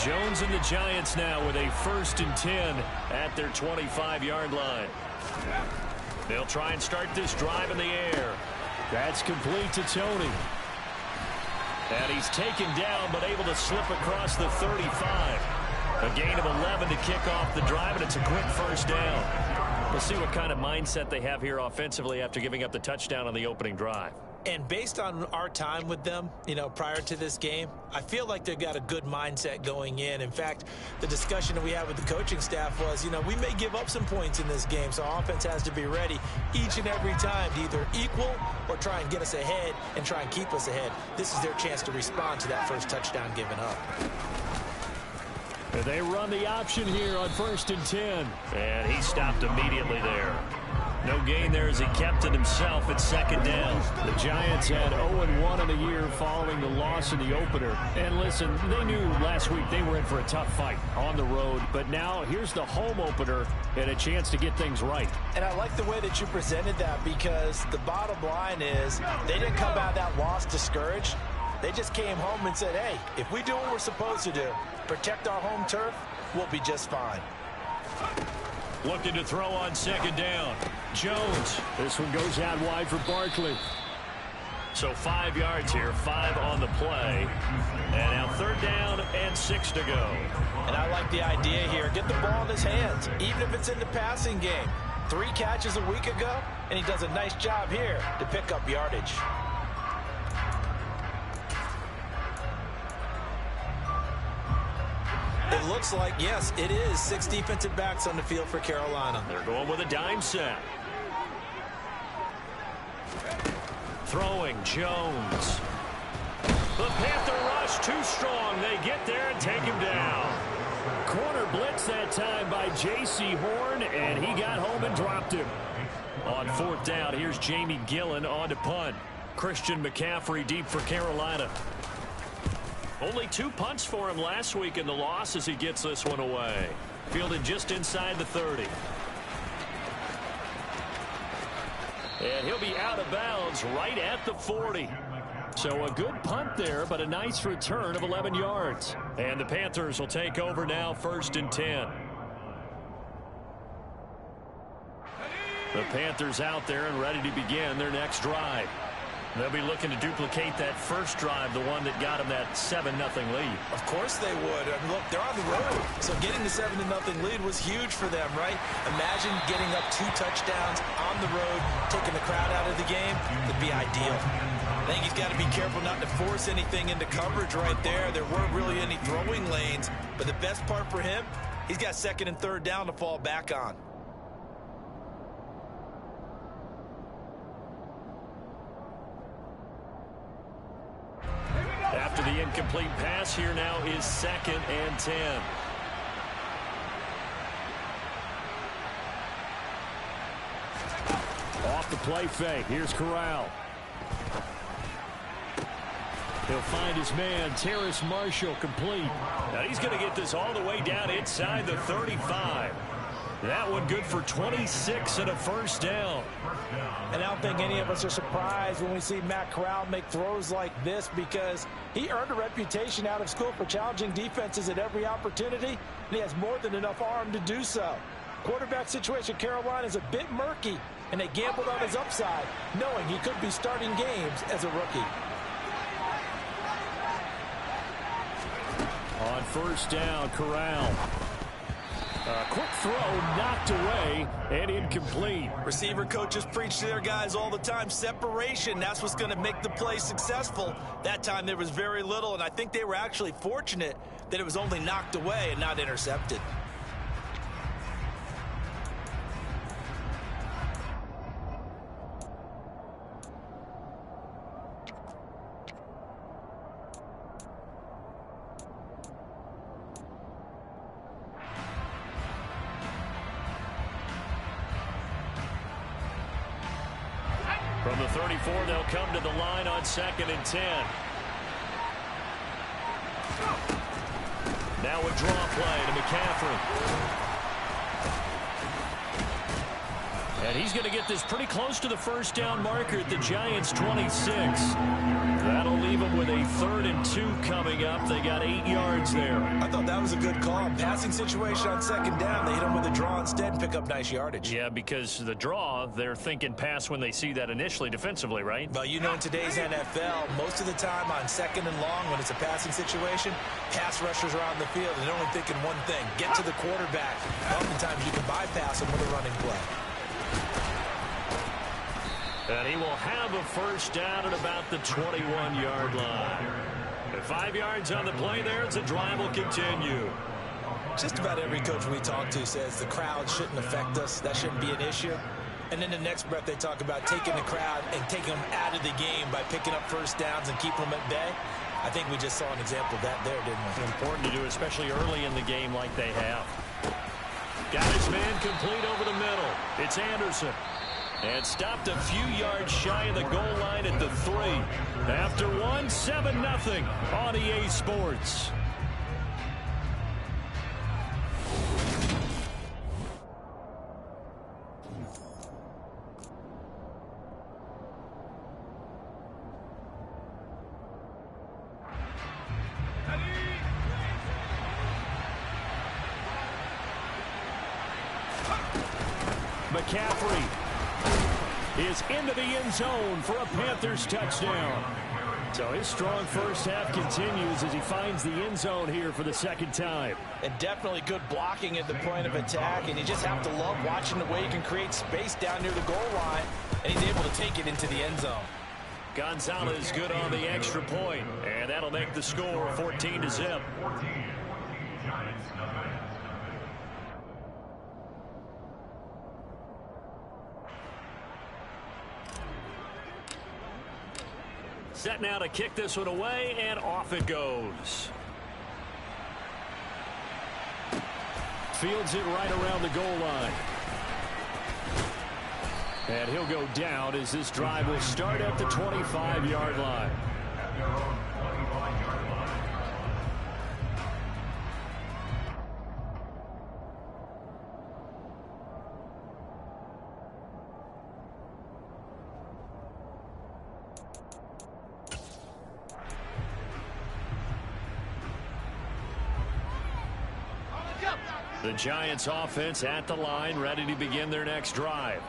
Jones and the Giants now with a 1st and 10 at their 25-yard line. They'll try and start this drive in the air. That's complete to Tony. And he's taken down but able to slip across the 35. A gain of 11 to kick off the drive, and it's a quick 1st down. We'll see what kind of mindset they have here offensively after giving up the touchdown on the opening drive. And based on our time with them, prior to this game, I feel like they've got a good mindset going in. In fact, the discussion that we had with the coaching staff was, we may give up some points in this game, so our offense has to be ready each and every time to either equal or try and get us ahead and try and keep us ahead. This is their chance to respond to that first touchdown given up. And they run the option here on 1st and 10. And he stopped immediately there. No gain there as he kept it himself at 2nd down. The Giants had 0-1 in the year following the loss in the opener. And listen, they knew last week they were in for a tough fight on the road. But now here's the home opener and a chance to get things right. And I like the way that you presented that, because the bottom line is they didn't come out of that loss discouraged. They just came home and said, hey, if we do what we're supposed to do, protect our home turf, we'll be just fine. Looking to throw on 2nd down. Jones. This one goes out wide for Barkley. So 5 yards here, 5 on the play. And now 3rd down and 6 to go. And I like the idea here. Get the ball in his hands, even if it's in the passing game. 3 catches a week ago, and he does a nice job here to pick up yardage. It looks like, yes, it is 6 defensive backs on the field for Carolina. They're going with a dime set. Throwing, Jones. The Panther rush too strong. They get there and take him down. Corner blitz that time by J.C. Horn, and he got home and dropped him. On 4th down, here's Jamie Gillen on to punt. Christian McCaffrey deep for Carolina. Only 2 punts for him last week in the loss as he gets this one away. Fielded just inside the 30. And he'll be out of bounds right at the 40. So a good punt there, but a nice return of 11 yards. And the Panthers will take over now, 1st and 10. The Panthers out there and ready to begin their next drive. They'll be looking to duplicate that first drive, the one that got them that 7-0 lead. Of course they would. I mean, look, they're on the road. So getting the 7-0 lead was huge for them, right? Imagine getting up 2 touchdowns on the road, taking the crowd out of the game. Would be ideal. I think he's got to be careful not to force anything into coverage right there. There weren't really any throwing lanes. But the best part for him, he's got 2nd and 3rd down to fall back on. After the incomplete pass, here now is 2nd and 10. Off the play fake. Here's Corral. He'll find his man, Terrace Marshall, complete. Now he's going to get this all the way down inside the 35. That one good for 26 and a 1st down. And I don't think any of us are surprised when we see Matt Corral make throws like this, because he earned a reputation out of school for challenging defenses at every opportunity, and he has more than enough arm to do so. Quarterback situation Carolina is a bit murky, and they gambled on his upside, knowing he could be starting games as a rookie. On 1st down, Corral. A quick throw knocked away and incomplete. Receiver coaches preach to their guys all the time. Separation, that's what's going to make the play successful. That time there was very little, and I think they were actually fortunate that it was only knocked away and not intercepted. From the 34, they'll come to the line on 2nd and 10. Now a draw play to McCaffrey. And he's going to get this pretty close to the first down marker at the Giants' 26. That'll leave them with a 3rd and 2 coming up. They got 8 yards there. I thought that was a good call. Passing situation on 2nd down. They hit him with a draw instead and pick up nice yardage. Yeah, because the draw, they're thinking pass when they see that initially defensively, right? Well, you know, in today's NFL, most of the time on 2nd and long, when it's a passing situation, pass rushers are on the field and they're only thinking one thing, get to the quarterback. Oftentimes you can bypass them with a running play. And he will have a first down at about the 21-yard line. At 5 yards on the play there, the drive will continue. Just about every coach we talk to says the crowd shouldn't affect us. That shouldn't be an issue. And then the next breath they talk about taking the crowd and taking them out of the game by picking up first downs and keeping them at bay. I think we just saw an example of that there, didn't we? Important to do, especially early in the game like they have. Got his man complete over the middle. It's Anderson. And stopped a few yards shy of the goal line at the 3. After 1, 7-0 on EA Sports. McCaffrey is into the end zone for a Panthers touchdown. So his strong first half continues as he finds the end zone here for the 2nd time. And definitely good blocking at the point of attack, and you just have to love watching the way he can create space down near the goal line, and he's able to take it into the end zone. Gonzalez good on the extra point, and that'll make the score 14-0. Set now to kick this one away, and off it goes. Fields it right around the goal line. And he'll go down as this drive will start at the 25-yard line. The Giants offense at the line, ready to begin their next drive.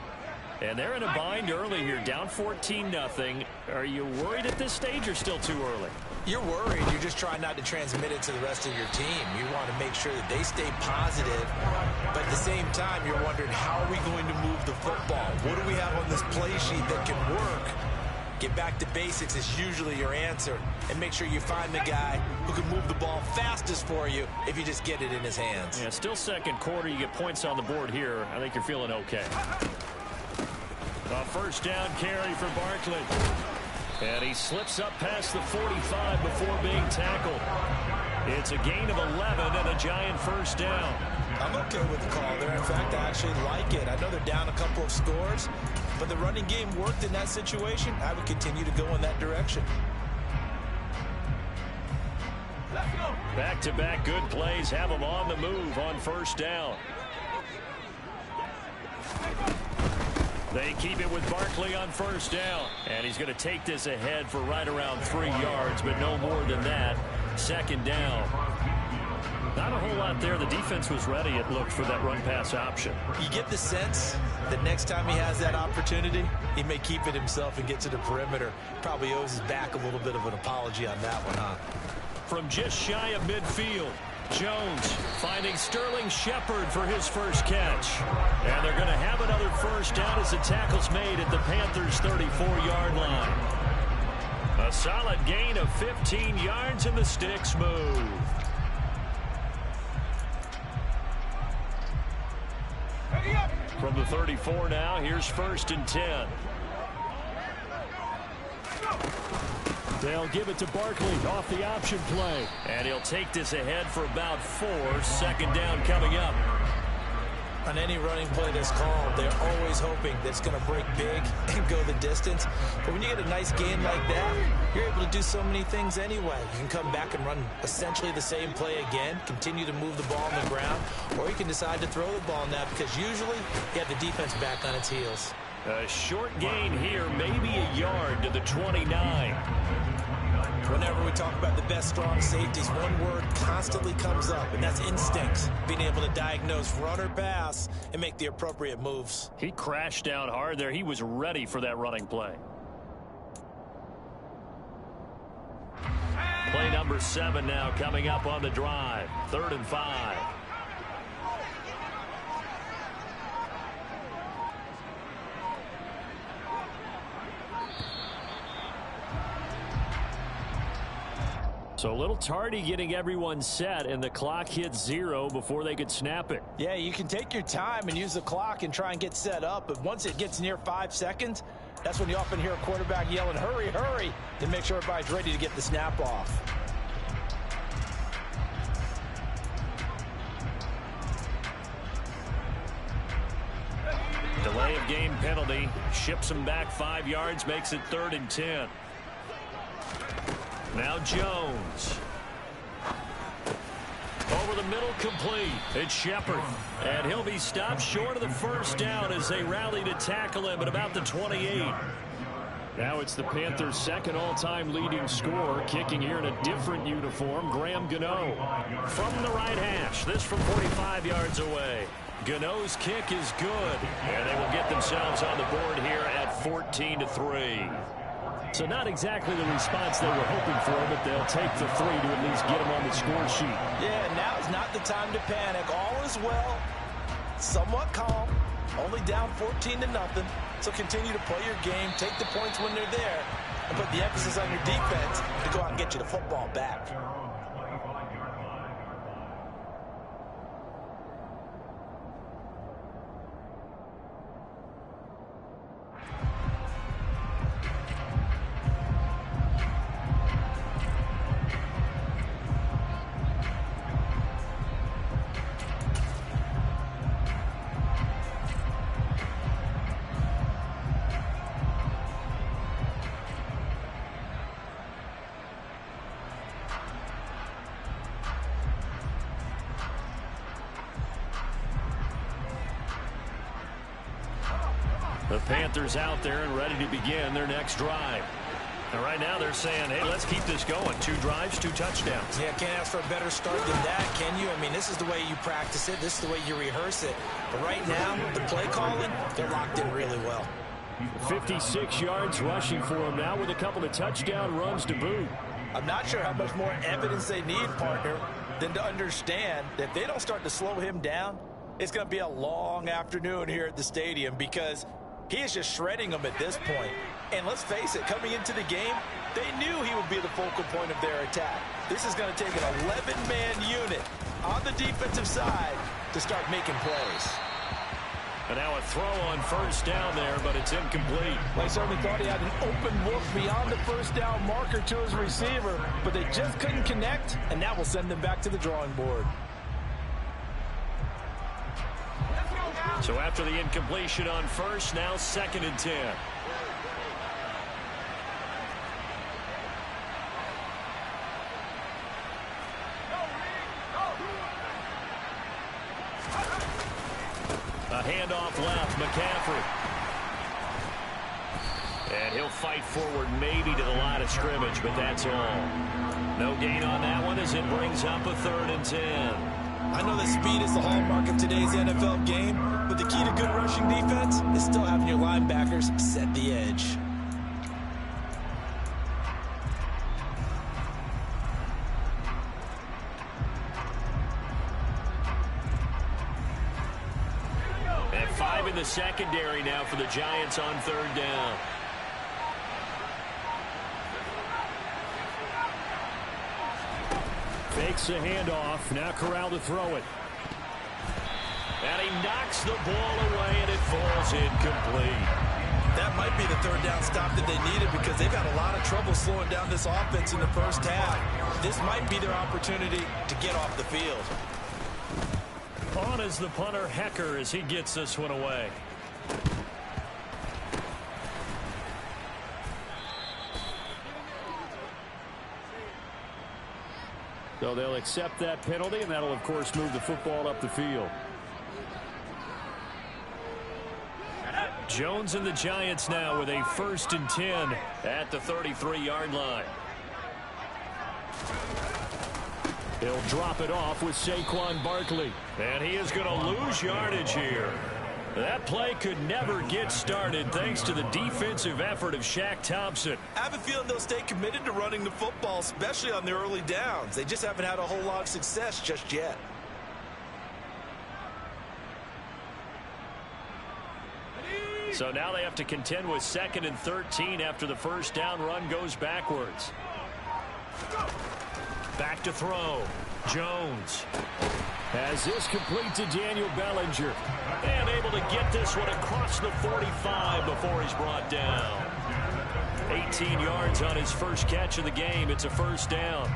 And they're in a bind early here, down 14-0. Are you worried at this stage or still too early? You're worried. You're just trying not to transmit it to the rest of your team. You want to make sure that they stay positive. But at the same time, you're wondering, how are we going to move the football? What do we have on this play sheet that can work? Get back to basics is usually your answer. And make sure you find the guy who can move the ball fastest for you if you just get it in his hands. Yeah, still 2nd quarter. You get points on the board here. I think you're feeling okay. A first down carry for Barkley. And he slips up past the 45 before being tackled. It's a gain of 11 and a Giant first down. I'm okay with the call there. In fact, I actually like it. I know they're down a couple of scores, but the running game worked in that situation. I would continue to go in that direction. Back-to-back good plays have them on the move on first down. They keep it with Barkley on first down. And he's going to take this ahead for right around 3 yards, but no more than that. 2nd down. Not a whole lot there. The defense was ready, it looked, for that run-pass option. You get the sense that next time he has that opportunity, he may keep it himself and get to the perimeter. Probably owes his back a little bit of an apology on that one, huh? From just shy of midfield, Jones finding Sterling Shepard for his first catch. And they're going to have another first down as the tackle's made at the Panthers' 34-yard line. A solid gain of 15 yards and the sticks move. From the 34 now, here's 1st and 10. They'll give it to Barkley off the option play. And he'll take this ahead for about 4. 2nd down coming up. on any running play that's called, they're always hoping that it's going to break big and go the distance. But when you get a nice gain like that, you're able to do so many things anyway. You can come back and run essentially the same play again, continue to move the ball on the ground, or you can decide to throw the ball now because usually you have the defense back on its heels. A short gain here, maybe a yard to the 29. Whenever we talk about the best strong safeties, one word constantly comes up, and that's instinct. Being able to diagnose run or pass and make the appropriate moves. He crashed down hard there. He was ready for that running play. Play number 7 now coming up on the drive. 3rd and 5. So a little tardy getting everyone set, and the clock hit 0 before they could snap it. Yeah, you can take your time and use the clock and try and get set up, but once it gets near 5 seconds, that's when you often hear a quarterback yelling, hurry, hurry, to make sure everybody's ready to get the snap off. Delay of game penalty. Ships him back 5 yards, makes it 3rd and 10. Now Jones. Over the middle, complete. It's Shepard. And he'll be stopped short of the first down as they rally to tackle him at about the 28. Now it's the Panthers' second all-time leading scorer, kicking here in a different uniform, Graham Gano. From the right hash, this from 45 yards away. Gano's kick is good, and they will get themselves on the board here at 14-3. So not exactly the response they were hoping for, but they'll take the 3 to at least get them on the score sheet. Yeah, now is not the time to panic. All is well, somewhat calm, only down 14-0. So continue to play your game, take the points when they're there, and put the emphasis on your defense to go out and get you the football back. The Panthers out there and ready to begin their next drive. And right now they're saying, hey, let's keep this going. 2 drives, 2 touchdowns. Yeah, can't ask for a better start than that, can you? I mean, this is the way you practice it. This is the way you rehearse it. But right now, the play calling, they're locked in really well. 56 yards rushing for him now with a couple of touchdown runs to boot. I'm not sure how much more evidence they need, partner, than to understand that if they don't start to slow him down, it's going to be a long afternoon here at the stadium because he is just shredding them at this point. And let's face it, coming into the game, they knew he would be the focal point of their attack. This is going to take an 11-man unit on the defensive side to start making plays. And now a throw on first down there, but it's incomplete. Well, he certainly thought he had an open look beyond the first down marker to his receiver, but they just couldn't connect, and that will send them back to the drawing board. So after the incompletion on first, now 2nd and 10. A handoff left, McCaffrey. And he'll fight forward maybe to the line of scrimmage, but that's all. No gain on that one as it brings up a 3rd and 10. I know that speed is the hallmark of today's NFL game, but the key to good rushing defense is still having your linebackers set the edge. And 5 in the secondary now for the Giants on 3rd down. Fakes a handoff. Now Corral to throw it. And he knocks the ball away, and it falls incomplete. That might be the 3rd down stop that they needed because they've had a lot of trouble slowing down this offense in the first half. This might be their opportunity to get off the field. On is the punter, Hecker, as he gets this one away. So they'll accept that penalty, and that'll, of course, move the football up the field. Jones and the Giants now with a 1st and 10 at the 33-yard line. He'll drop it off with Saquon Barkley. And he is going to lose yardage here. That play could never get started thanks to the defensive effort of Shaq Thompson. I have a feeling they'll stay committed to running the football, especially on the early downs. They just haven't had a whole lot of success just yet. So now they have to contend with 2nd and 13 after the first down run goes backwards. Back to throw. Jones has this complete to Daniel Bellinger. And able to get this one across the 45 before he's brought down. 18 yards on his first catch of the game. It's a 1st down.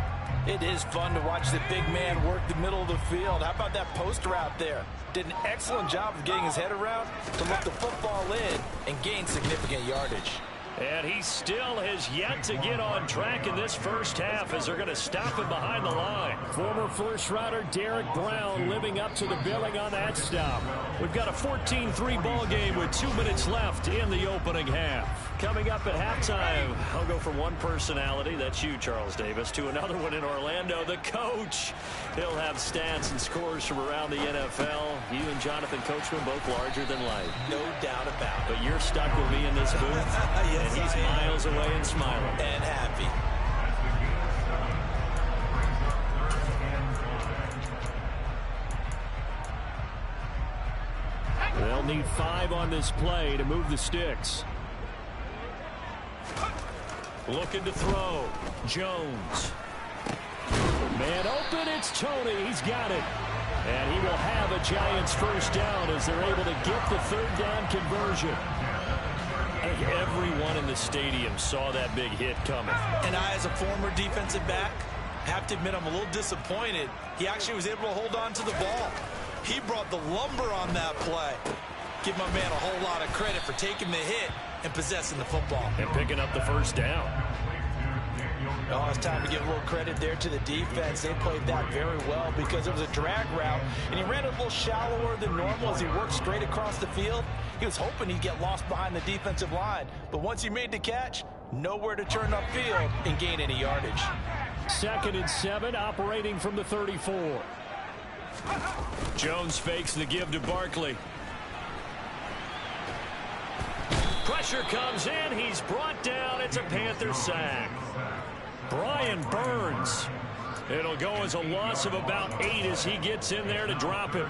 It is fun to watch the big man work the middle of the field. How about that post route there? Did an excellent job of getting his head around to look the football in and gain significant yardage. And he still has yet to get on track in this first half as they're going to stop him behind the line. Former first-rounder Derek Brown living up to the billing on that stop. We've got a 14-3 ball game with 2 minutes left in the opening half. Coming up at halftime, I'll go from one personality, that's you, Charles Davis, to another one in Orlando, the coach. He'll have stats and scores from around the NFL. You and Jonathan Coachman both larger than life. No doubt about it. But you're stuck with me in this booth. Yes, and he's miles away and smiling. And happy. They'll need 5 on this play to move the sticks. Looking to throw. Jones. Man open, it's Tony. He's got it. And he will have a Giants first down as they're able to get the 3rd down conversion. I think everyone in the stadium saw that big hit coming. And I, as a former defensive back, have to admit I'm a little disappointed. He actually was able to hold on to the ball. He brought the lumber on that play. Give my man a whole lot of credit for taking the hit and possessing the football. And picking up the first down. Oh, it's time to give a little credit there to the defense. They played that very well because it was a drag route, and he ran a little shallower than normal as he worked straight across the field. He was hoping he'd get lost behind the defensive line, but once he made the catch, nowhere to turn upfield and gain any yardage. 2nd and 7, operating from the 34. Jones fakes the give to Barkley. Pressure comes in. He's brought down. It's a Panther sack. Brian Burns. It'll go as a loss of about 8 as he gets in there to drop him.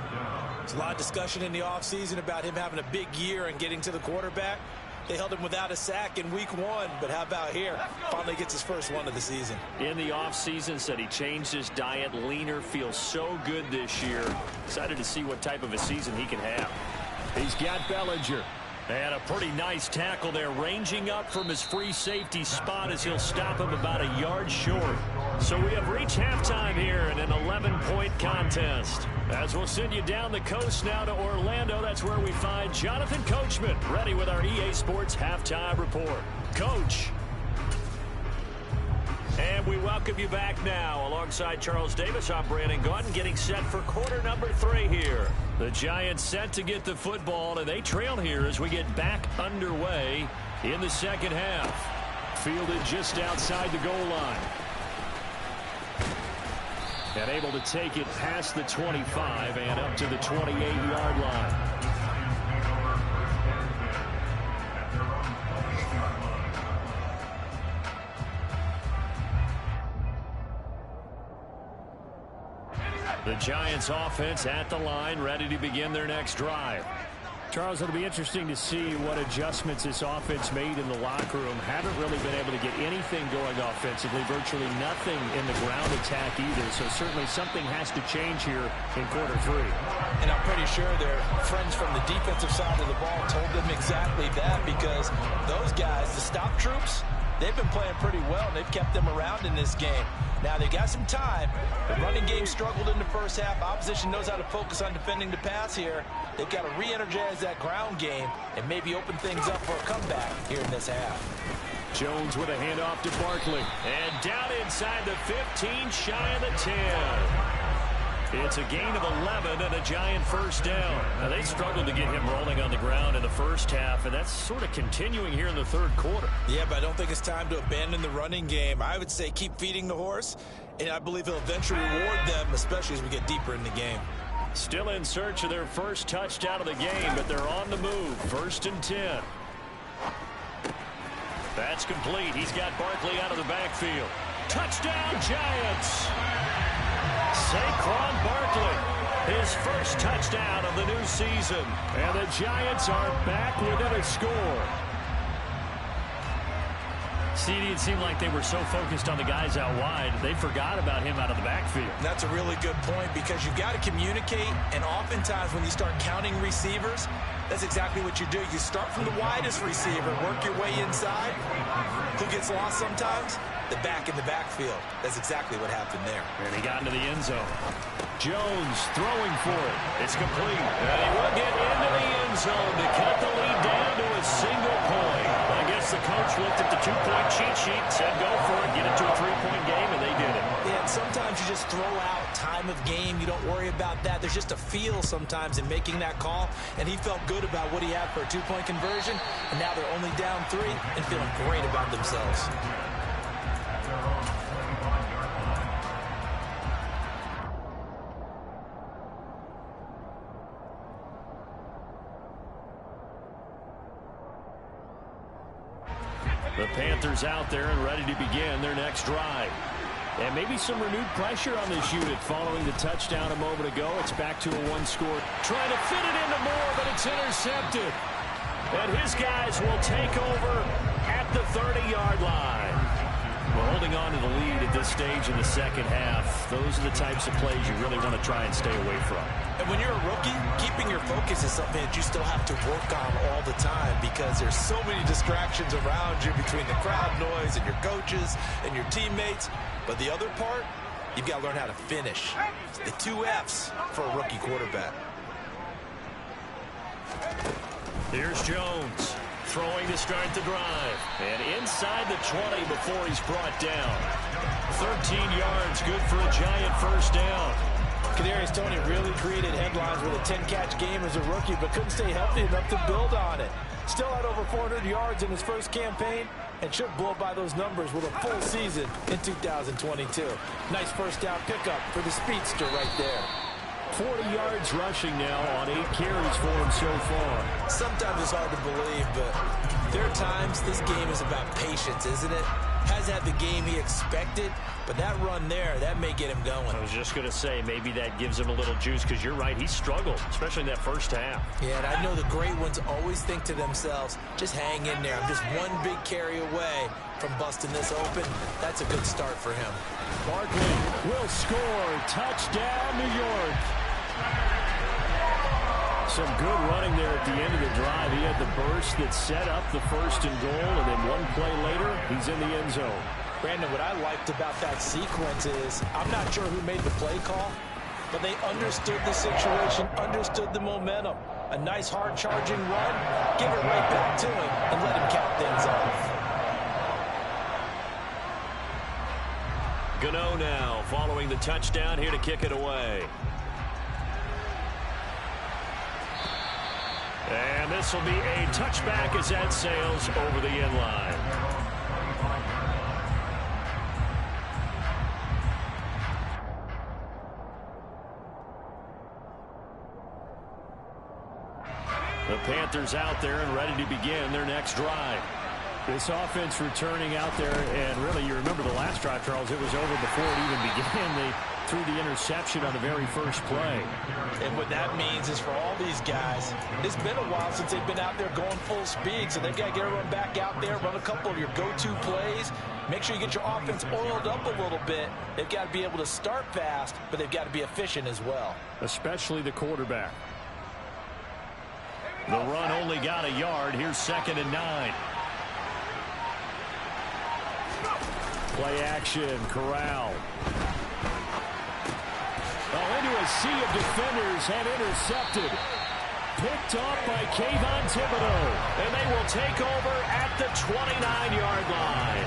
There's a lot of discussion in the offseason about him having a big year and getting to the quarterback. They held him without a sack in week 1, but how about here? Finally gets his first one of the season. In the offseason, said he changed his diet, leaner, feels so good this year. Excited to see what type of a season he can have. He's got Bellinger. And a pretty nice tackle there, ranging up from his free safety spot as he'll stop him about a yard short. So we have reached halftime here in an 11-point contest. As we'll send you down the coast now to Orlando, that's where we find Jonathan Coachman, ready with our EA Sports Halftime Report. Coach. And we welcome you back now. Alongside Charles Davis, I'm Brandon Gaudin, getting set for quarter number 3 here. The Giants set to get the football, and they trail here as we get back underway in the second half. Fielded just outside the goal line. And able to take it past the 25 and up to the 28-yard line. The Giants offense at the line, ready to begin their next drive. Charles, it'll be interesting to see what adjustments this offense made in the locker room. Haven't really been able to get anything going offensively, virtually nothing in the ground attack either. So certainly something has to change here in quarter 3. And I'm pretty sure their friends from the defensive side of the ball told them exactly that, because those guys, the stop troops, they've been playing pretty well, and they've kept them around in this game. Now, they've got some time. The running game struggled in the first half. Opposition knows how to focus on defending the pass here. They've got to re-energize that ground game and maybe open things up for a comeback here in this half. Jones with a handoff to Barkley. And down inside the 15, shy of the 10. It's a gain of 11 and a Giant first down. Now, they struggled to get him rolling on the ground in the first half, and that's sort of continuing here in the third quarter. Yeah, but I don't think it's time to abandon the running game. I would say keep feeding the horse, and I believe he'll eventually reward them, especially as we get deeper in the game. Still in search of their first touchdown of the game, but they're on the move. 1st and 10. That's complete. He's got Barkley out of the backfield. Touchdown, Giants! Saquon Barkley, his first touchdown of the new season. And the Giants are back within a score. CD, it seemed like they were so focused on the guys out wide, they forgot about him out of the backfield. That's a really good point, because you've got to communicate, and oftentimes when you start counting receivers, that's exactly what you do. You start from the widest receiver, work your way inside. Who gets lost sometimes? The back in the backfield. That's exactly what happened there. And he got into the end zone. Jones throwing for it. It's complete. And he will get into the end zone to cut the lead down to a single point. I guess the coach looked at the 2-point cheat sheet, said go for it, get it to a 3-point game, and they did it. Yeah, and sometimes you just throw out time of game. You don't worry about that. There's just a feel sometimes in making that call, and he felt good about what he had for a 2-point conversion, and now they're only down 3 and feeling great about themselves. The Panthers out there and ready to begin their next drive. And maybe some renewed pressure on this unit following the touchdown a moment ago. It's back to a 1-score. Trying to fit it into Moore, but it's intercepted. And his guys will take over at the 30-yard line. Well, holding on to the lead at this stage in the second half, those are the types of plays you really want to try and stay away from. And when you're a rookie, keeping your focus is something that you still have to work on all the time, because there's so many distractions around you between the crowd noise and your coaches and your teammates. But the other part, you've got to learn how to finish. The 2 F's for a rookie quarterback. Here's Jones. Throwing to start the drive. And inside the 20 before he's brought down. 13 yards, good for a Giant first down. Kadarius Toney really created headlines with a 10-catch game as a rookie, but couldn't stay healthy enough to build on it. Still had over 400 yards in his first campaign, and should blow by those numbers with a full season in 2022. Nice first down pickup for the speedster right there. 40 yards rushing now on 8 carries for him so far. Sometimes it's hard to believe, but there are times this game is about patience, isn't it? Hasn't had the game he expected, but that run there, that may get him going. I was just going to say, maybe that gives him a little juice, because you're right, he struggled, especially in that first half. Yeah, and I know the great ones always think to themselves, just hang in there. I'm just one big carry away from busting this open. That's a good start for him. Barkley will score. Touchdown, New York. Some good running there at the end of the drive. He had the burst that set up the 1st and goal, and then one play later, he's in the end zone. Brandon, what I liked about that sequence is, I'm not sure who made the play call, but they understood the situation, understood the momentum. A nice hard-charging run, give it right back to him, and let him count things off. Gano now, following the touchdown, here to kick it away. And this will be a touchback as that sails over the end line. The Panthers out there and ready to begin their next drive. This offense returning out there, and really, you remember the last drive, Charles, it was over before it even began. They threw the interception on the very first play. And what that means is for all these guys, it's been a while since they've been out there going full speed, so they've got to get everyone back out there, run a couple of your go-to plays, make sure you get your offense oiled up a little bit. They've got to be able to start fast, but they've got to be efficient as well. Especially the quarterback. The run only got a yard. Here's 2nd and 9. Play action, Corral. Oh, into a sea of defenders and intercepted. Picked off by Kayvon Thibodeau. And they will take over at the 29-yard line.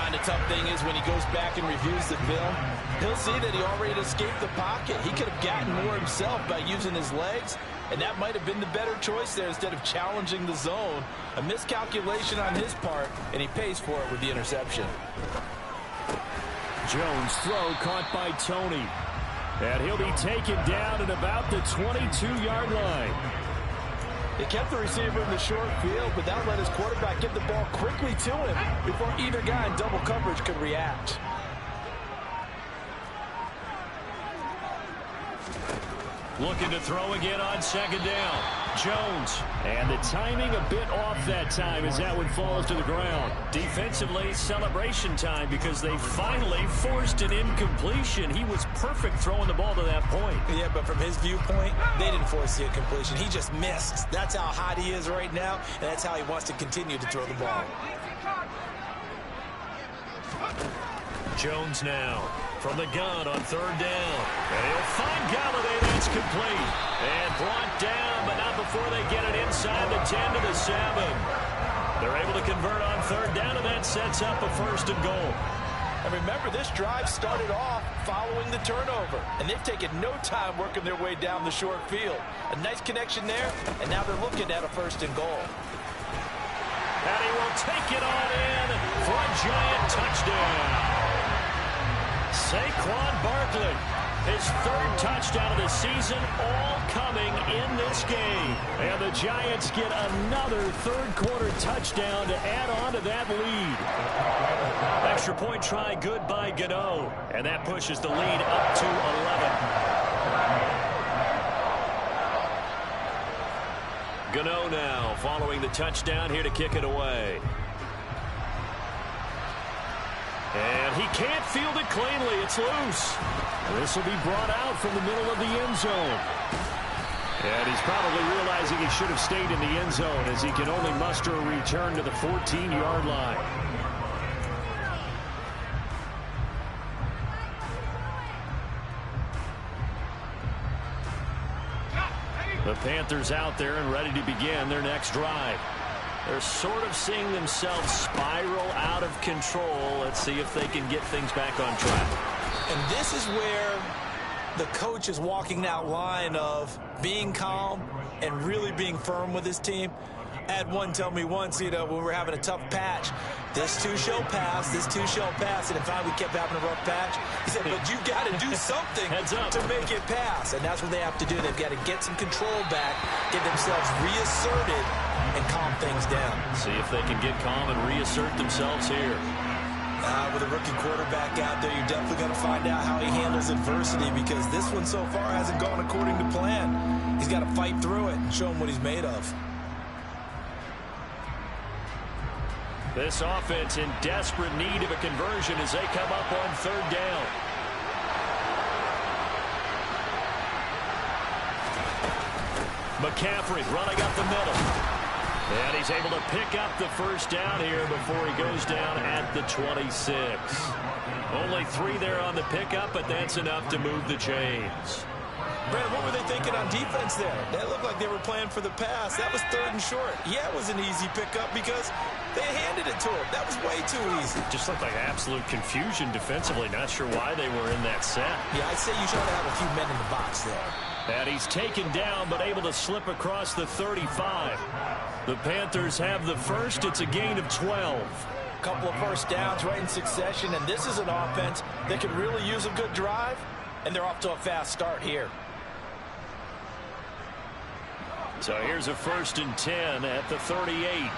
And the tough thing is when he goes back and reviews the film, he'll see that he already escaped the pocket. He could have gotten more himself by using his legs, and that might have been the better choice there instead of challenging the zone. A miscalculation on his part, and he pays for it with the interception. Jones' throw caught by Tony. And he'll be taken down at about the 22-yard line. They kept the receiver in the short field, but that let his quarterback get the ball quickly to him before either guy in double coverage could react. Looking to throw again on second down. Jones. And the timing a bit off that time as that one falls to the ground. Defensively, celebration time because they finally forced an incompletion. He was perfect throwing the ball to that point. Yeah, but from his viewpoint, they didn't force the incompletion. He just missed. That's how hot he is right now, and that's how he wants to continue to throw the ball. Jones now from the gun on third down. And he'll find Galladay. That's complete. And brought down, but not before they get it inside the 10 to the 7. They're able to convert on third down, and that sets up a first and goal. And remember, this drive started off following the turnover, and they've taken no time working their way down the short field. A nice connection there, and now they're looking at a first and goal. And he will take it on in for a giant touchdown. Saquon Barkley, his third touchdown of the season, all coming in this game. And the Giants get another third-quarter touchdown to add on to that lead. Extra point try good by Gano. And that pushes the lead up to 11. Gano now following the touchdown here to kick it away. And he can't field it cleanly. It's loose. This will be brought out from the middle of the end zone. And he's probably realizing he should have stayed in the end zone as he can only muster a return to the 14-yard line. The Panthers out there and ready to begin their next drive. They're sort of seeing themselves spiral out of control. Let's see if they can get things back on track. And this is where the coach is walking that line of being calm and really being firm with his team. I had one tell me once, when we were having a tough patch, this too shall pass, this too shall pass. And in fact, we kept having a rough patch. He said, but you've got to do something to make it pass. And that's what they have to do. They've got to get some control back, get themselves reasserted, and calm things down. See if they can get calm and reassert themselves here. With a rookie quarterback out there, you're definitely going to find out how he handles adversity because this one so far hasn't gone according to plan. He's got to fight through it and show him what he's made of. This offense in desperate need of a conversion as they come up on third down. McCaffrey running up the middle. And he's able to pick up the first down here before he goes down at the 26. Only 3 there on the pickup, but that's enough to move the chains. Brad, what were they thinking on defense there? That looked like they were playing for the pass. That was third and short. Yeah, it was an easy pickup because they handed it to him. That was way too easy. Just looked like absolute confusion defensively. Not sure why they were in that set. Yeah, I'd say you try to have a few men in the box there. And he's taken down but able to slip across the 35. The Panthers have the first. It's a gain of 12. A couple of first downs right in succession, and this is an offense that could really use a good drive, and they're off to a fast start here. So here's a 1st and 10 at the 38.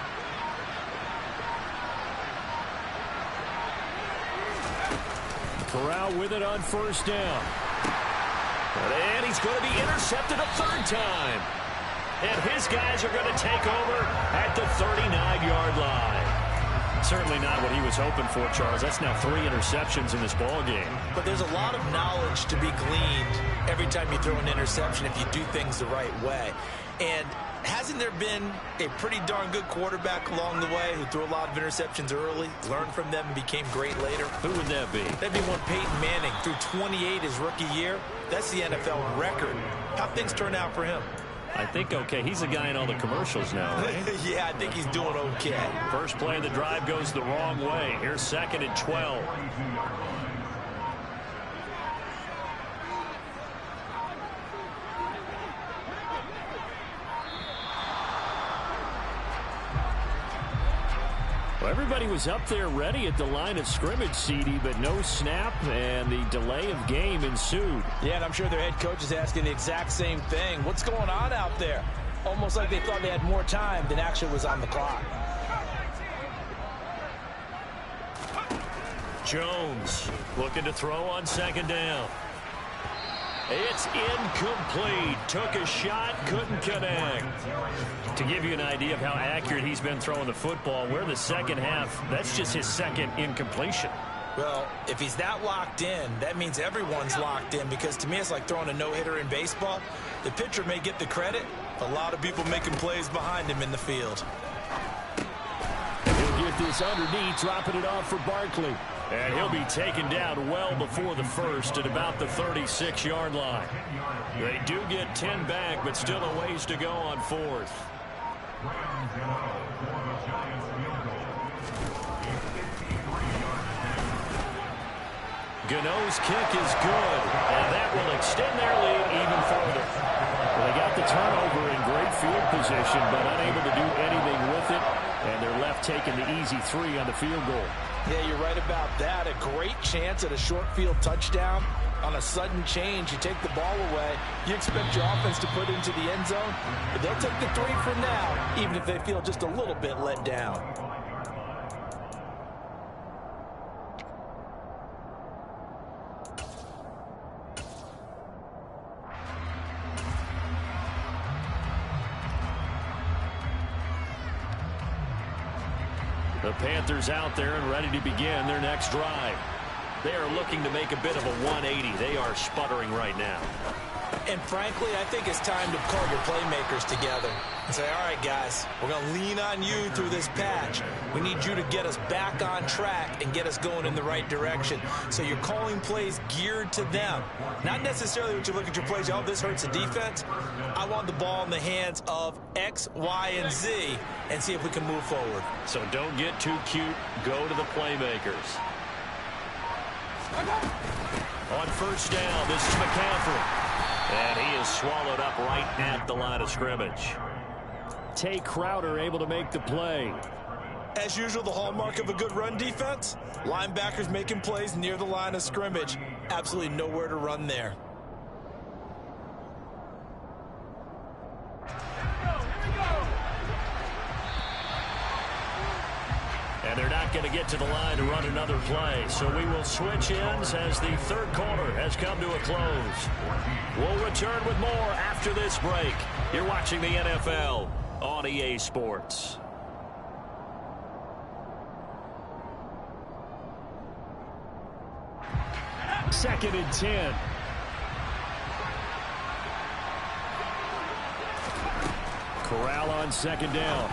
Corral with it on first down. And he's going to be intercepted a third time. And his guys are going to take over at the 39-yard line. Certainly not what he was hoping for, Charles. That's now 3 interceptions in this ball game. But there's a lot of knowledge to be gleaned every time you throw an interception if you do things the right way. And Hasn't there been a pretty darn good quarterback along the way who threw a lot of interceptions early, learned from them, and became great later? Who would that be? That'd be one Peyton Manning. Threw 28 his rookie year. That's the NFL record. How things turn out for him? I think okay. He's a guy in all the commercials now, right? Yeah, I think he's doing okay. First play of the drive goes the wrong way. Here's 2nd and 12. Well, everybody was up there ready at the line of scrimmage, CD, but no snap, and the delay of game ensued. Yeah, and I'm sure their head coach is asking the exact same thing. What's going on out there? Almost like they thought they had more time than actually was on the clock. Jones looking to throw on 2nd down. It's incomplete. Took a shot, couldn't connect. To give you an idea of how accurate he's been throwing the football, we're the second half. That's just his 2nd incompletion. Well, if he's that locked in, that means everyone's locked in, because to me it's like throwing a no-hitter in baseball. The pitcher may get the credit, a lot of people making plays behind him in the field. He'll get this underneath, dropping it off for Barkley. And he'll be taken down well before the first at about the 36-yard line. They do get 10 back, but still a ways to go on 4th. Gano's kick is good, and that will extend their lead even further. Well, they got the turnover in great field position, but unable to do anything with it, and they're left taking the easy 3 on the field goal. Yeah, you're right about that. A great chance at a short field touchdown. On a sudden change, you take the ball away. You expect your offense to put it into the end zone, but they'll take the 3 for now, even if they feel just a little bit let down. The Panthers out there and ready to begin their next drive. They are looking to make a bit of a 180. They are sputtering right now. And frankly, I think it's time to call your playmakers together and say, all right, guys, we're going to lean on you through this patch. We need you to get us back on track and get us going in the right direction. So you're calling plays geared to them. Not necessarily when you look at your plays, oh, this hurts the defense. I want the ball in the hands of X, Y, and Z and see if we can move forward. So don't get too cute. Go to the playmakers. On 1st down, this is McCaffrey. And he is swallowed up right at the line of scrimmage. Tay Crowder able to make the play. As usual, the hallmark of a good run defense, linebackers making plays near the line of scrimmage. Absolutely nowhere to run there. And they're not going to get to the line to run another play. So we will switch ends as the 3rd quarter has come to a close. We'll return with more after this break. You're watching the NFL on EA Sports. Second and 10. Corral on 2nd down.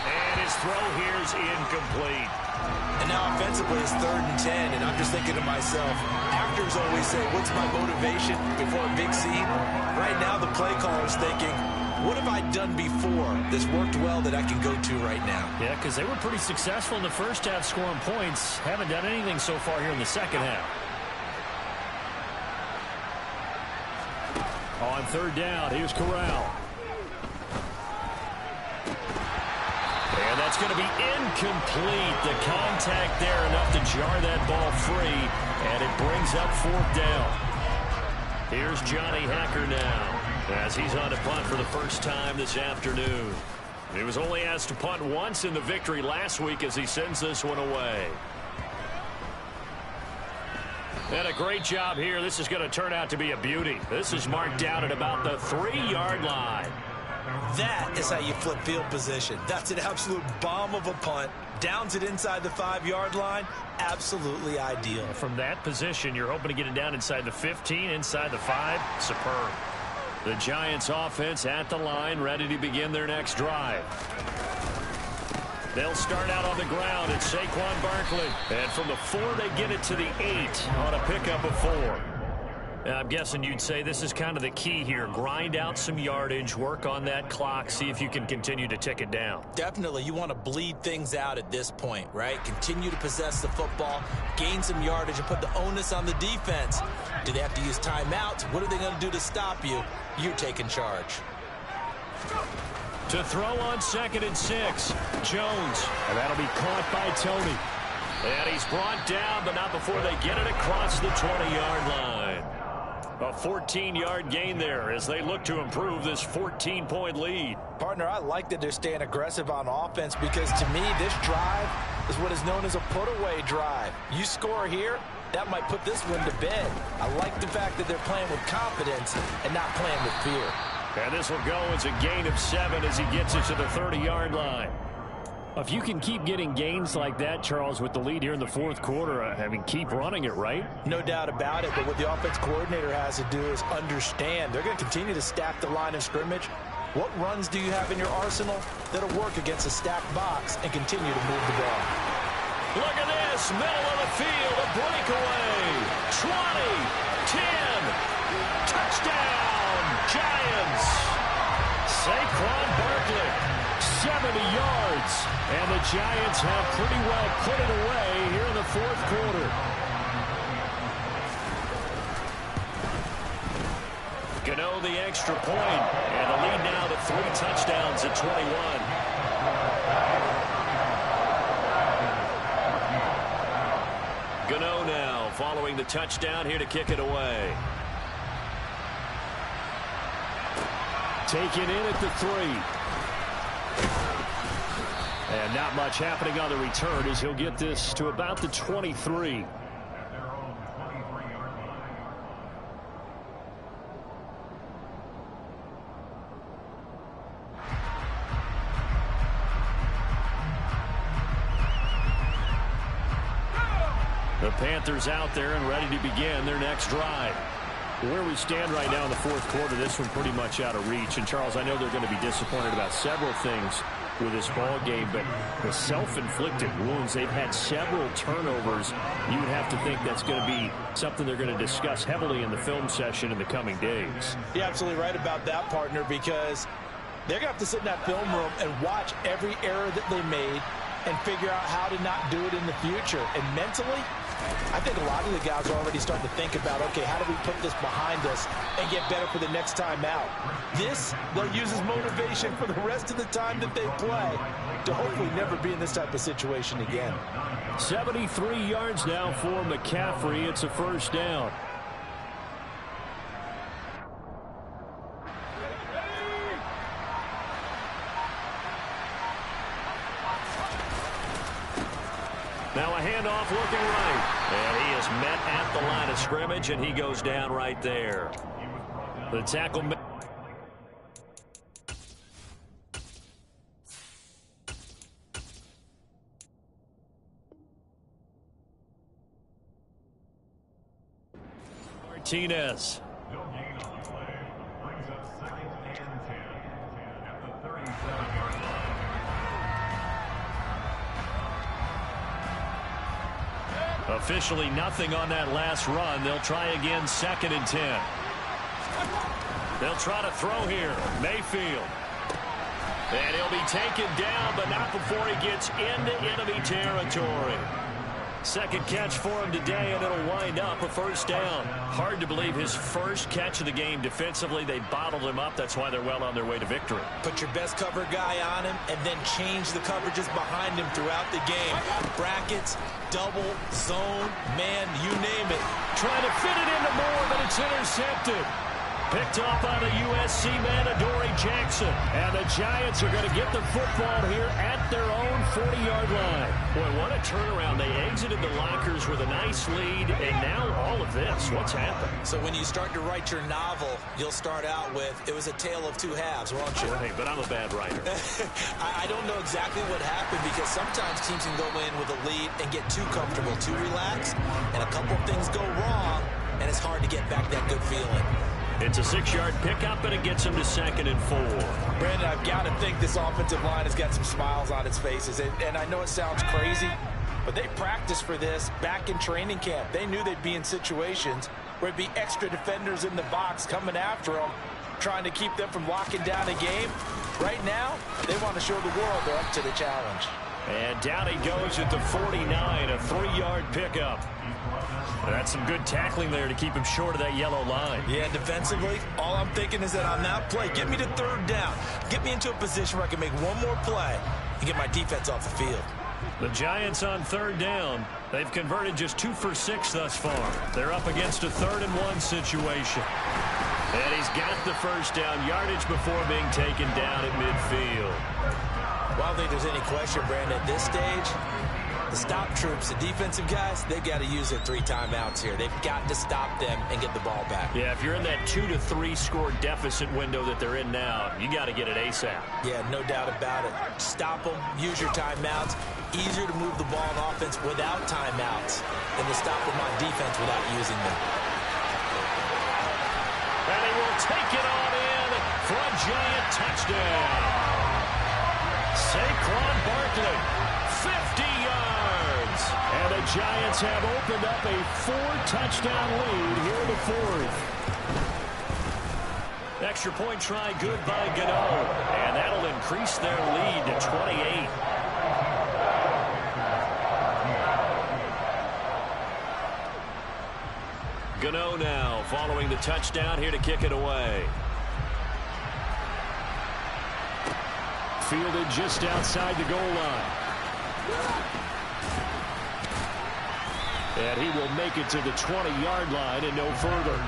And his throw here is incomplete. And now offensively it's 3rd and 10, and I'm just thinking to myself, actors always say, what's my motivation before a big scene? Right now the play caller's thinking, what have I done before that's worked well that I can go to right now? Yeah, because they were pretty successful in the first half scoring points. Haven't done anything so far here in the second half. On 3rd down, here's Corral. And that's going to be incomplete. The contact there enough to jar that ball free, and it brings up 4th down. Here's Johnny Hacker now as he's on to punt for the first time this afternoon. He was only asked to punt once in the victory last week as he sends this one away. And a great job here. This is going to turn out to be a beauty. This is marked down at about the 3-yard line. That is how you flip field position. That's an absolute bomb of a punt. Downs it inside the 5-yard line. Absolutely ideal. From that position, you're hoping to get it down inside the 15, inside the 5. Superb. The Giants offense at the line, ready to begin their next drive. They'll start out on the ground. It's Saquon Barkley. And from the 4, they get it to the 8 on a pickup of 4. I'm guessing you'd say this is kind of the key here. Grind out some yardage, work on that clock, see if you can continue to tick it down. Definitely. You want to bleed things out at this point, right? Continue to possess the football, gain some yardage, and put the onus on the defense. Do they have to use timeouts? What are they going to do to stop you? You taking charge. To throw on 2nd and 6, Jones. And that'll be caught by Tony. And he's brought down, but not before they get it across the 20-yard line. A 14-yard gain there as they look to improve this 14-point lead. Partner, I like that they're staying aggressive on offense because, to me, this drive is what is known as a put-away drive. You score here, that might put this one to bed. I like the fact that they're playing with confidence and not playing with fear. And this will go as a gain of 7 as he gets it to the 30-yard line. If you can keep getting gains like that, Charles, with the lead here in the 4th quarter, I mean, keep running it, right? No doubt about it, but what the offense coordinator has to do is understand. They're going to continue to stack the line of scrimmage. What runs do you have in your arsenal that'll work against a stacked box and continue to move the ball? Look at this, middle of the field, a breakaway. 20, 10, touchdown, Giants. Saquon Barkley. 70 yards, and the Giants have pretty well put it away here in the 4th quarter. Gano the extra point, and the lead now to 3 touchdowns at 21. Gano now following the touchdown here to kick it away. Taken in at the 3. And not much happening on the return as he'll get this to about the 23. The Panthers out there and ready to begin their next drive. Where we stand right now in the 4th quarter, this one pretty much out of reach. And, Charles, I know they're going to be disappointed about several things with this ball game, but the self-inflicted wounds, they've had several turnovers. You would have to think that's going to be something they're going to discuss heavily in the film session in the coming days. You're absolutely right about that, partner, because they're going to have to sit in that film room and watch every error that they made and figure out how to not do it in the future. And mentally, I think a lot of the guys are already starting to think about, okay, how do we put this behind us and get better for the next time out? This, they'll use as motivation for the rest of the time that they play to hopefully never be in this type of situation again. 73 yards now for McCaffrey. It's a 1st down. Now a handoff looking right. And he is met at the line of scrimmage, and he goes down right there. The tackle. Martinez. Officially nothing on that last run. They'll try again 2nd and 10. They'll try to throw here. Mayfield. And he'll be taken down, but not before he gets into enemy territory. 2nd catch for him today, and it'll wind up a 1st down. Hard to believe his 1st catch of the game defensively. They bottled him up. That's why they're well on their way to victory. Put your best cover guy on him and then change the coverages behind him throughout the game. Brackets, double, zone, man, you name it. Trying to fit it into Moore, but it's intercepted. Picked up by the USC man, Adoree Jackson. And the Giants are going to get the football here at their own 40-yard line. Boy, what a turnaround. They exited the lockers with a nice lead, and now all of this. What's happened? So when you start to write your novel, you'll start out with, it was a tale of 2 halves, won't you? Hey, but I'm a bad writer. I don't know exactly what happened because sometimes teams can go in with a lead and get too comfortable, too relaxed, and a couple of things go wrong, and it's hard to get back that good feeling. It's a 6-yard pickup, and it gets him to 2nd and 4. Brandon, I've got to think this offensive line has got some smiles on its faces. And I know it sounds crazy, but they practiced for this back in training camp. They knew they'd be in situations where it'd be extra defenders in the box coming after them, trying to keep them from locking down a game. Right now, they want to show the world they're up to the challenge. And down he goes at the 49, a 3-yard pickup. That's some good tackling there to keep him short of that yellow line. Yeah, defensively, all I'm thinking is that on that play, get me to 3rd down. Get me into a position where I can make one more play and get my defense off the field. The Giants on 3rd down. They've converted just 2 for 6 thus far. They're up against a 3rd and 1 situation. And he's got the first down yardage before being taken down at midfield. Well, I don't think there's any question, Brandon, at this stage, the stop troops, the defensive guys, they've got to use their 3 timeouts here. They've got to stop them and get the ball back. Yeah, if you're in that 2 to 3 score deficit window that they're in now, you got to get it ASAP. Yeah, no doubt about it. Stop them, use your timeouts. Easier to move the ball on offense without timeouts than to stop them on defense without using them. And he will take it on in for a Giant touchdown. Saquon Barkley, 50 yards. And the Giants have opened up a 4-touchdown lead here in the 4th. Extra point try good by Gano. And that'll increase their lead to 28. Gano now following the touchdown here to kick it away. Fielded just outside the goal line. And he will make it to the 20-yard line and no further.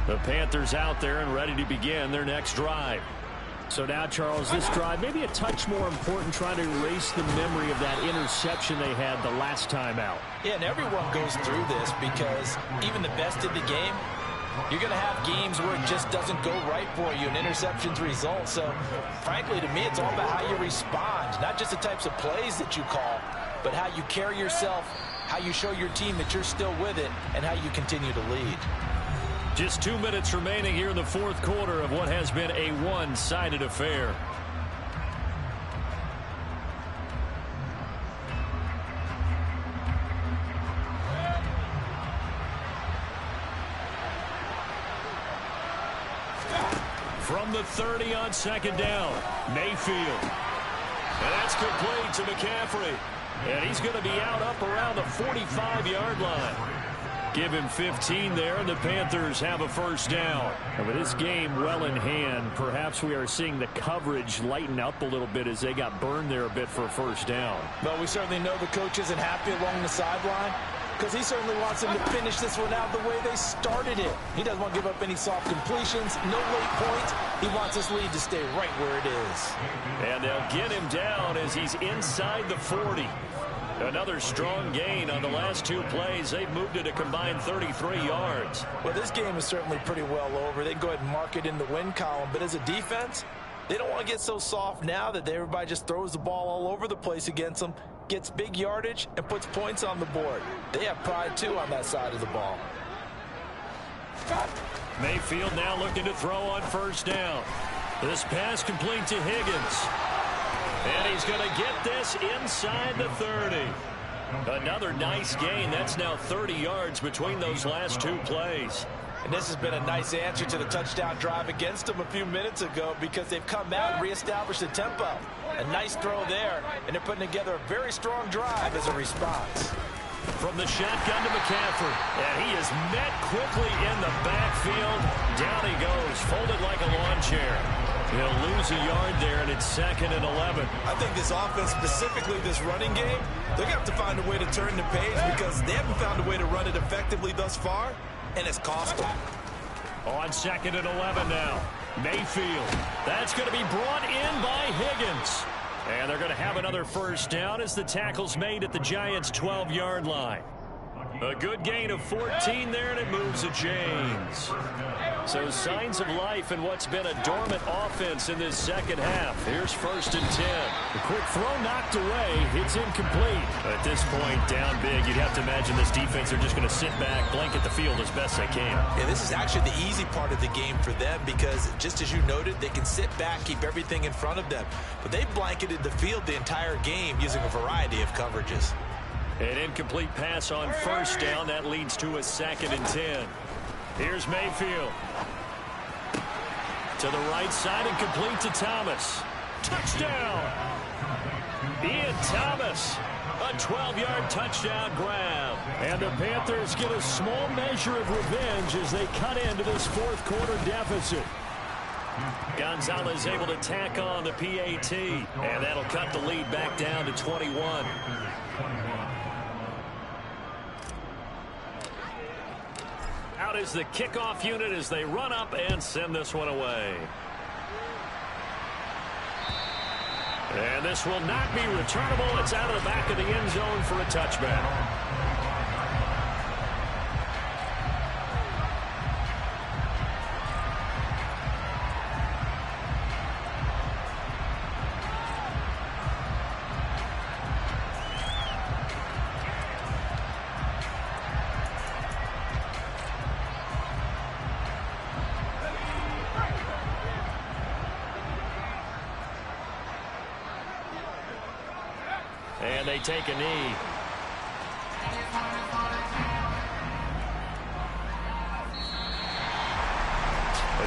The Panthers out there and ready to begin their next drive. So now, Charles, this drive maybe a touch more important, trying to erase the memory of that interception they had the last time out. Yeah, and everyone goes through this because even the best in the game, you're going to have games where it just doesn't go right for you and interceptions result. So, frankly, to me, it's all about how you respond, not just the types of plays that you call, but how you carry yourself, how you show your team that you're still with it, and how you continue to lead. Just 2 minutes remaining here in the 4th quarter of what has been a one-sided affair. From the 30 on 2nd down, Mayfield. And that's complete to McCaffrey. And he's going to be out up around the 45-yard line. Give him 15 there, and the Panthers have a first down. And with this game well in hand, perhaps we are seeing the coverage lighten up a little bit as they got burned there a bit for a first down. Well, we certainly know the coach isn't happy along the sideline because he certainly wants them to finish this one out the way they started it. He doesn't want to give up any soft completions, no late points. He wants this lead to stay right where it is. And they'll get him down as he's inside the 40. Another strong gain on the last 2 plays. They've moved it a combined 33 yards. Well, this game is certainly pretty well over. They can go ahead and mark it in the win column. But as a defense, they don't want to get so soft now that everybody just throws the ball all over the place against them, gets big yardage, and puts points on the board. They have pride, too, on that side of the ball. Mayfield now looking to throw on first down. This pass complete to Higgins. And he's going to get this inside the 30. Another nice gain. That's now 30 yards between those last 2 plays. And this has been a nice answer to the touchdown drive against them a few minutes ago because they've come out and reestablished the tempo. A nice throw there, and they're putting together a very strong drive as a response. From the shotgun to McCaffrey. And he is met quickly in the backfield. Down he goes, folded like a lawn chair. He'll lose a yard there, and it's 2nd and 11. I think this offense, specifically this running game, they're going to have to find a way to turn the page because they haven't found a way to run it effectively thus far, and it's cost them. On 2nd and 11 now. Mayfield. That's going to be brought in by Higgins. And they're going to have another first down as the tackle's made at the Giants' 12-yard line. A good gain of 14 there, and it moves the chains. So signs of life in what's been a dormant offense in this second half. Here's 1st and 10. The quick throw knocked away. It's incomplete. At this point, down big, you'd have to imagine this defense, they're just going to sit back, blanket the field as best they can. Yeah, this is actually the easy part of the game for them because, just as you noted, they can sit back, keep everything in front of them. But they blanketed the field the entire game using a variety of coverages. An incomplete pass on 1st down. That leads to a 2nd and 10. Here's Mayfield. To the right side and complete to Thomas. Touchdown! Ian Thomas. A 12-yard touchdown grab. And the Panthers get a small measure of revenge as they cut into this 4th quarter deficit. Gonzalez able to tack on the PAT. And that'll cut the lead back down to 21. Out is the kickoff unit as they run up and send this one away. And this will not be returnable. It's out of the back of the end zone for a touchback. And they take a knee.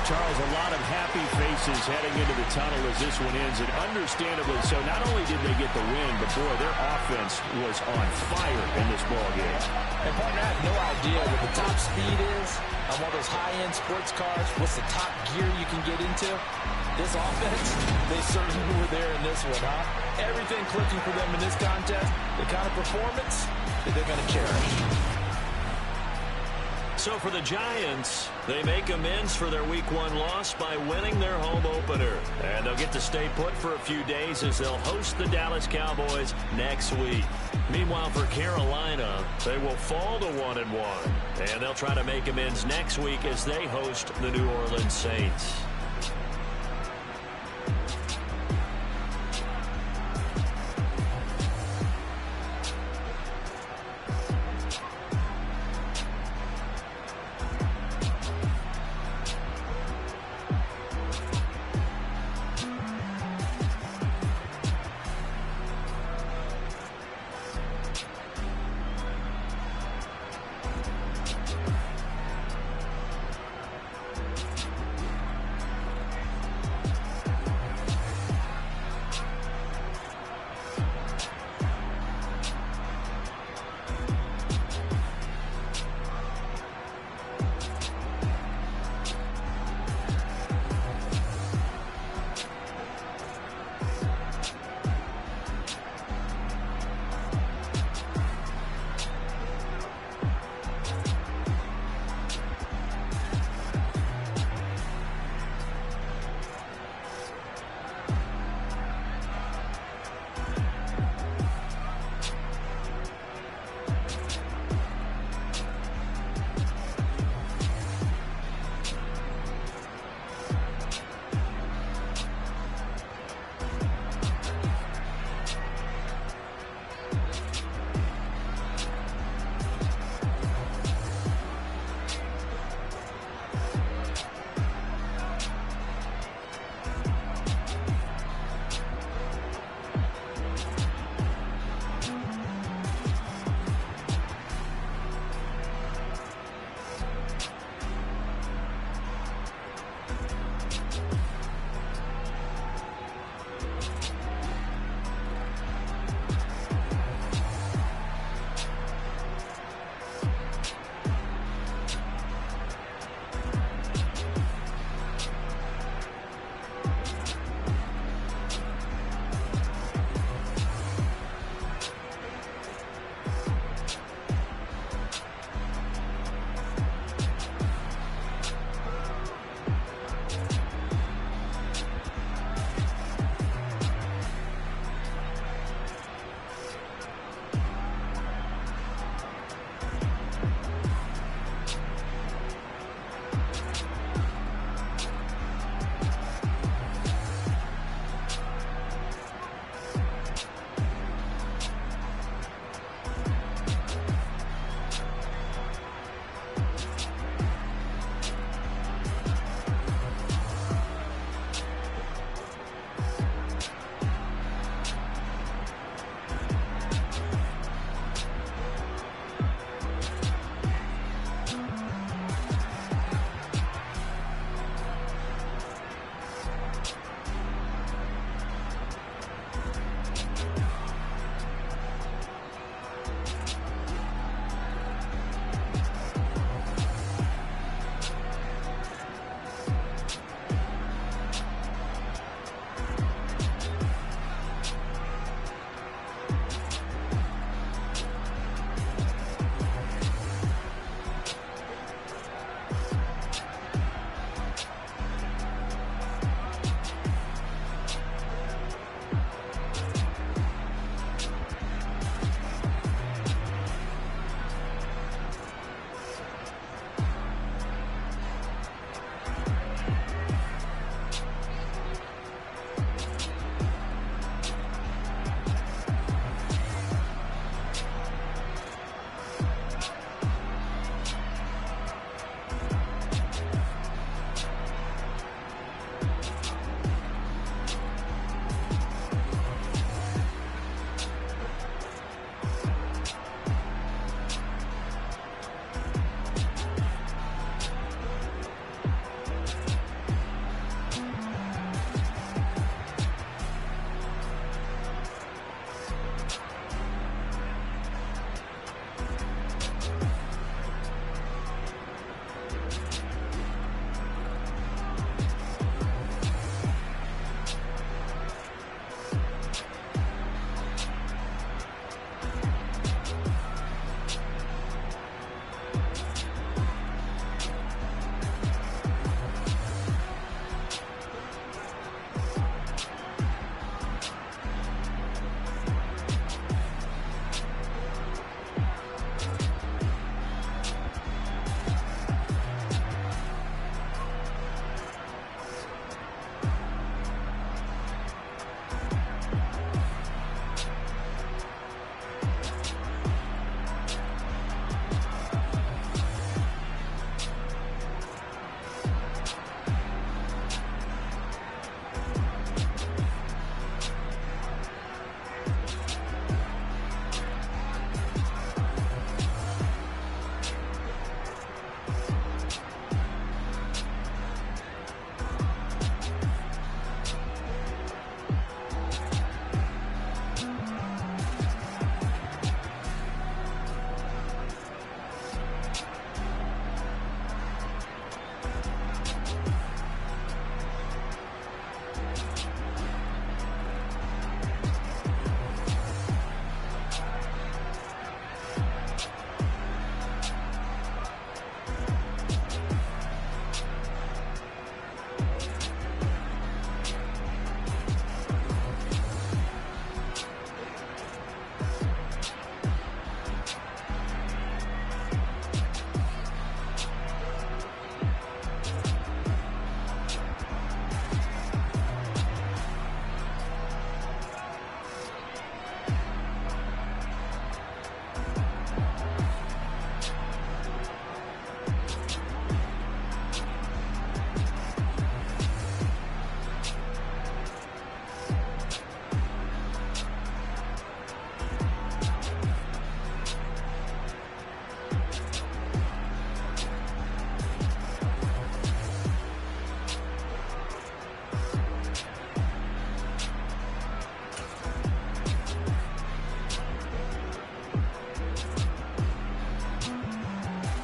Charles, a lot of happy faces heading into the tunnel as this one ends, and understandably so. Not only did they get the win, but boy, their offense was on fire in this ball game. And partner, I have no idea what the top speed is on one of those high-end sports cars. What's the top gear you can get into? This offense, they certainly were there in this one, huh? Everything clicking for them in this contest, the kind of performance that they're going to cherish. So for the Giants, they make amends for their Week 1 loss by winning their home opener. And they'll get to stay put for a few days as they'll host the Dallas Cowboys next week. Meanwhile, for Carolina, they will fall to 1-1. And they'll try to make amends next week as they host the New Orleans Saints.